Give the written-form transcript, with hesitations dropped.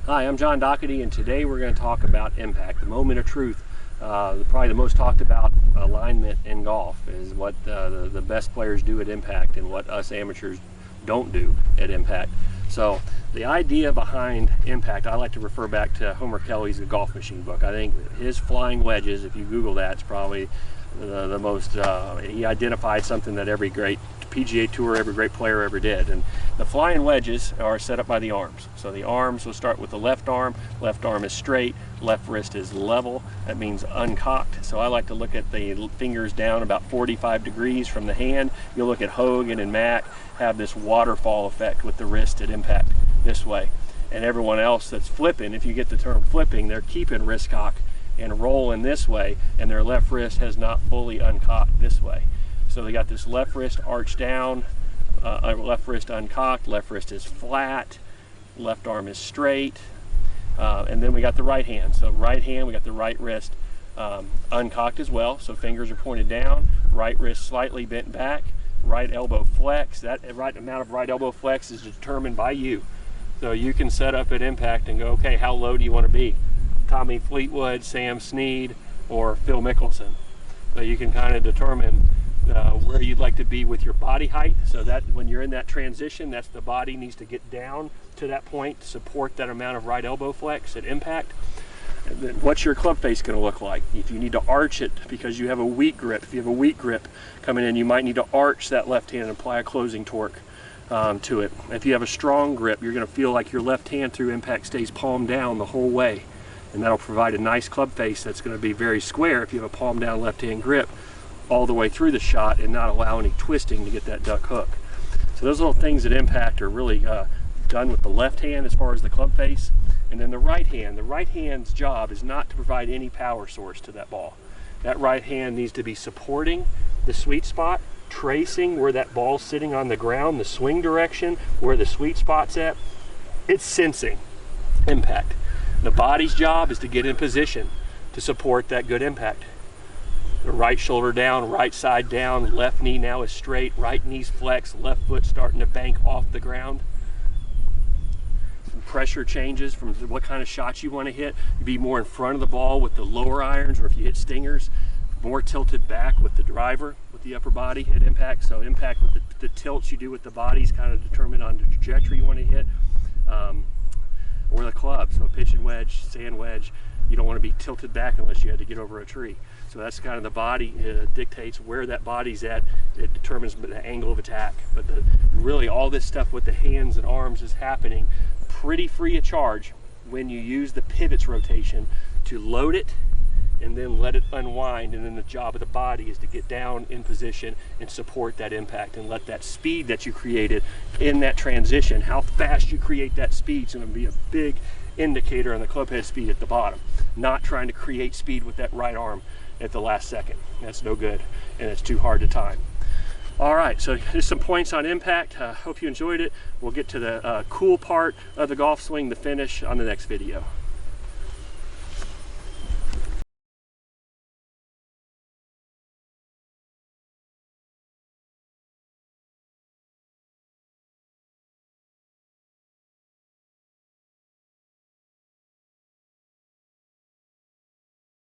Hi, I'm John Doherty, and today we're going to talk about impact, the moment of truth. Probably the most talked about alignment in golf is what the best players do at impact and what us amateurs don't do at impact. So the idea behind impact, I like to refer back to Homer Kelly's The Golf Machine book. I think his flying wedges, if you Google that, it's probably the most, he identified something that every great PGA Tour, every great player ever did. And the flying wedges are set up by the arms. So the arms will start with the left arm is straight, left wrist is level. That means uncocked. So I like to look at the fingers down about 45 degrees from the hand. You'll look at Hogan and Mac have this waterfall effect with the wrist at impact this way. And everyone else that's flipping, if you get the term flipping, they're keeping wrist cock and rolling this way, and their left wrist has not fully uncocked this way. So they got this left wrist arched down, left wrist uncocked, left wrist is flat, left arm is straight, and then we got the right hand. So right hand, we got the right wrist uncocked as well, so fingers are pointed down, right wrist slightly bent back, right elbow flex. That right amount of right elbow flex is determined by you. So you can set up at impact and go, okay, how low do you want to be? Tommy Fleetwood, Sam Snead, or Phil Mickelson. So you can kind of determine where you'd like to be with your body height, so that when you're in that transition, that's the body needs to get down to that point to support that amount of right elbow flex at impact. And then what's your club face going to look like? If you need to arch it because you have a weak grip, if you have a weak grip coming in, you might need to arch that left hand and apply a closing torque to it. If you have a strong grip, you're going to feel like your left hand through impact stays palm down the whole way, and that'll provide a nice club face that's going to be very square if you have a palm down left hand grip all the way through the shot and not allow any twisting to get that duck hook. So those little things at impact are really done with the left hand as far as the club face. And then the right hand's job is not to provide any power source to that ball. That right hand needs to be supporting the sweet spot, tracing where that ball's sitting on the ground, the swing direction, where the sweet spot's at. It's sensing impact. The body's job is to get in position to support that good impact. The right shoulder down, right side down, left knee now is straight, right knee's flexed, left foot starting to bank off the ground. Some pressure changes from what kind of shots you want to hit. You be more in front of the ball with the lower irons, or if you hit stingers, more tilted back with the driver, with the upper body at impact. So impact with the tilts you do with the bodies kind of determine on the trajectory you want to hit. Or the club, so pitch and wedge, sand wedge, you don't want to be tilted back unless you had to get over a tree. So that's kind of the body, dictates where that body's at. It determines the angle of attack. But really all this stuff with the hands and arms is happening pretty free of charge when you use the pivots rotation to load it and then let it unwind, and then the job of the body is to get down in position and support that impact and let that speed that you created in that transition, how fast you create that speed is going to be a big indicator on the club head speed at the bottom. Not trying to create speed with that right arm at the last second. That's no good, and it's too hard to time. All right, so here's some points on impact. Hope you enjoyed it. We'll get to the cool part of the golf swing, the finish, on the next video.